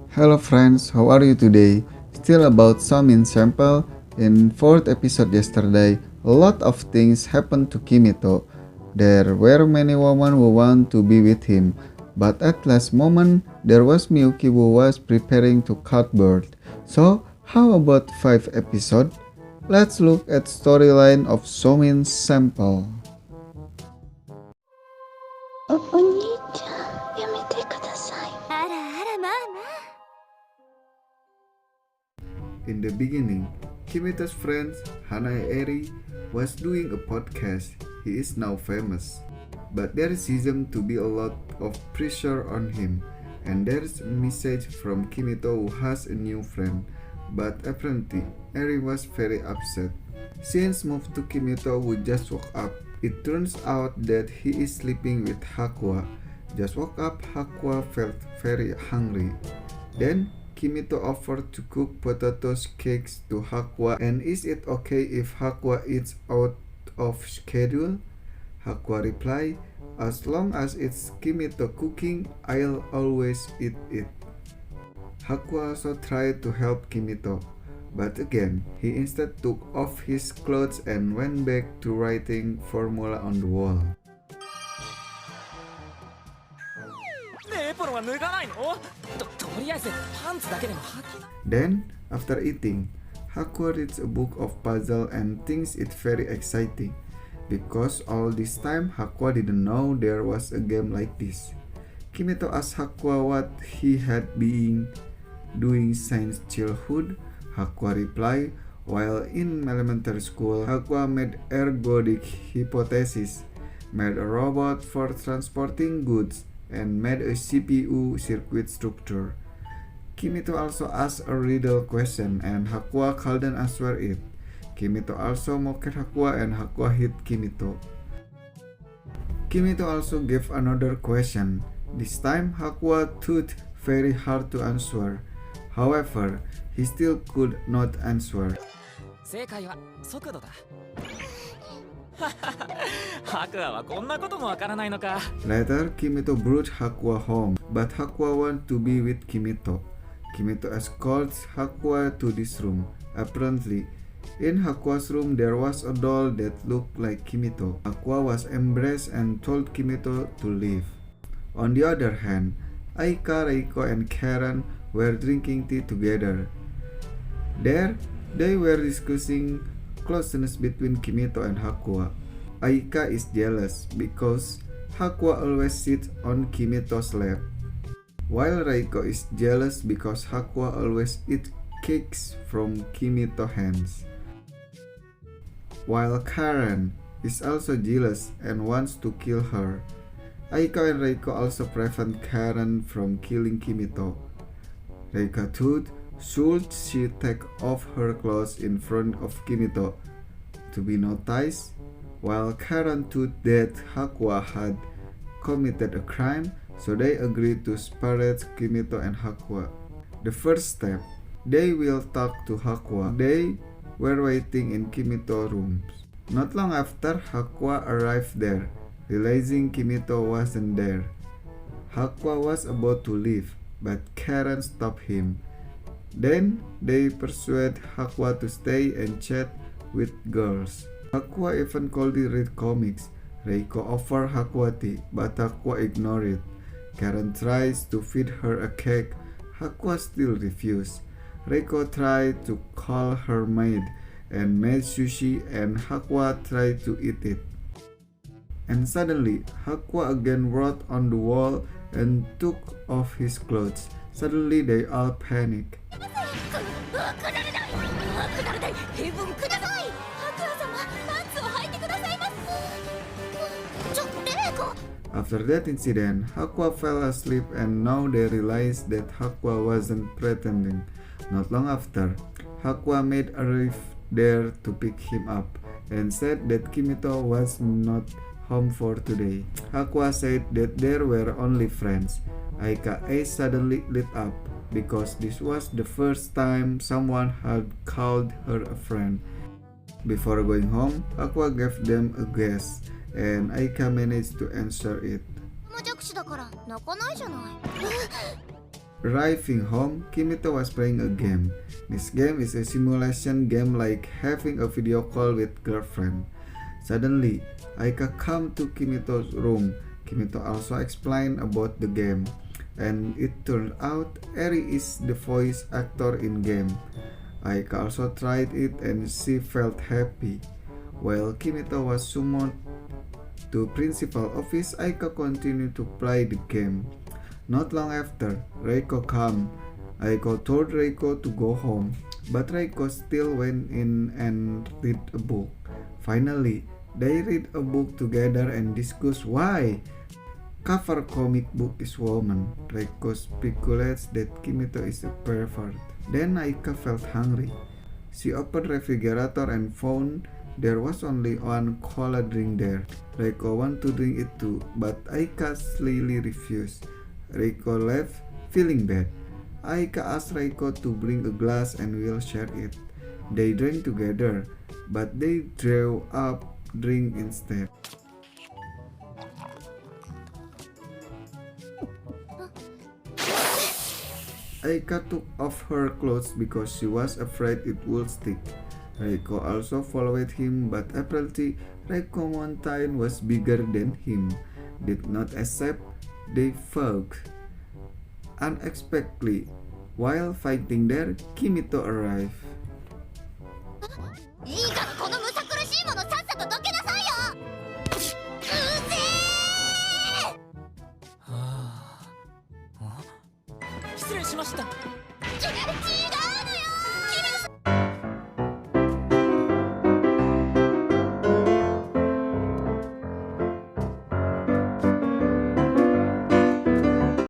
Hello friends, how are you today? Still about Shomin sample. In fourth episode yesterday, a lot of things happened to Kimito. There were many women who want to be with him, but at last moment, there was Miyuki who was preparing to cut bird. So, how about 5 episode? Let's look at storyline of Shomin's sample. In the beginning, Kimito's friend Hanae Eri was doing a podcast. He is now famous. But there seems to be a lot of pressure on him. And there's a message from Kimito who has a new friend. But apparently, Eri was very upset. Since moved to Kimito who just woke up, it turns out that he is sleeping with Hakua. Just woke up, Hakua felt very hungry. Then Kimito offered to cook potato cakes to Hakua, and is it okay if Hakua eats out of schedule? Hakua replied, as long as it's Kimito cooking, I'll always eat it. Hakua also tried to help Kimito, but again, he instead took off his clothes and went back to writing formula on the wall. Then, after eating, Hakua reads a book of puzzle and thinks it very exciting, because all this time Hakua didn't know there was a game like this. Kimito asked Hakua what he had been doing since childhood. Hakua replied, while in elementary school, Hakua made ergodic hypothesis, made a robot for transporting goods, and made a CPU circuit structure. Kimito also asked a riddle question and Hakua couldn't answer it. Kimito also mocked Hakua and Hakua hit Kimito. Kimito also gave another question. This time Hakua thought very hard to answer. However, he still could not answer. Later, Kimito brought Hakua home, but Hakua wants to be with Kimito. Kimito escorts Hakua to this room. Apparently, in Hakua's room there was a doll that looked like Kimito. Hakua was embraced and told Kimito to leave. On the other hand, Aika, Reiko, and Karen were drinking tea together. There, they were discussing closeness between Kimito and Hakua. Aika is jealous because Hakua always sits on Kimito's lap, while Reiko is jealous because Hakua always eats cakes from Kimito's hands. While Karen is also jealous and wants to kill her. Aika and Reiko also prevent Karen from killing Kimito. Reiko thought, should she take off her clothes in front of Kimito to be noticed? While Karen thought that Hakua had committed a crime, so they agreed to separate Kimito and Hakua. The first step, they will talk to Hakua. They were waiting in Kimito's rooms. Not long after, Hakua arrived there, realizing Kimito wasn't there. Hakua was about to leave, but Karen stopped him. Then they persuade Hakua to stay and chat with girls. Hakua even called it read comics. Reiko offered Hakua tea, but Hakua ignored it. Karen tries to feed her a cake. Hakua still refused. Reiko tried to call her maid and made sushi, and Hakua tried to eat it. And suddenly, Hakua again wrote on the wall and took off his clothes. Suddenly, they all panic. After that incident, Hakua fell asleep and now they realized that Hakua wasn't pretending. Not long after, Hakua made Arif there to pick him up and said that Kimito was not home for today. Hakua said that they were only friends. Aika's eyes suddenly lit up because this was the first time someone had called her a friend. Before going home, Aqua gave them a guess, and Aika managed to answer it. 無弱視だから泣かないじゃない。Arriving home, Kimito was playing a game. This game is a simulation game like having a video call with girlfriend. Suddenly, Aika came to Kimito's room. Kimito also explained about the game, and it turned out Eri is the voice actor in game. Aika also tried it and she felt happy. While Kimito was summoned to principal office, Aika continued to play the game. Not long after, Reiko came. Aika told Reiko to go home, but Reiko still went in and read a book. Finally, they read a book together and discuss why cover comic book is woman. Reiko speculates that Kimito is a pervert. Then Aika felt hungry. She opened refrigerator and found there was only one cola drink there. Reiko wanted to drink it too, but Aika slyly refused. Reiko left, feeling bad. Aika asked Reiko to bring a glass and will share it. They drank together, but they drew up drink instead. Aika took off her clothes because she was afraid it would stick. Reiko also followed him, but apparently Reiko mountain was bigger than him. Did not accept, they fought. Unexpectedly, while fighting there, Kimito arrived. いいからこのむさ苦しいものさっさとどけなさいよ。うぜえ。失礼しました。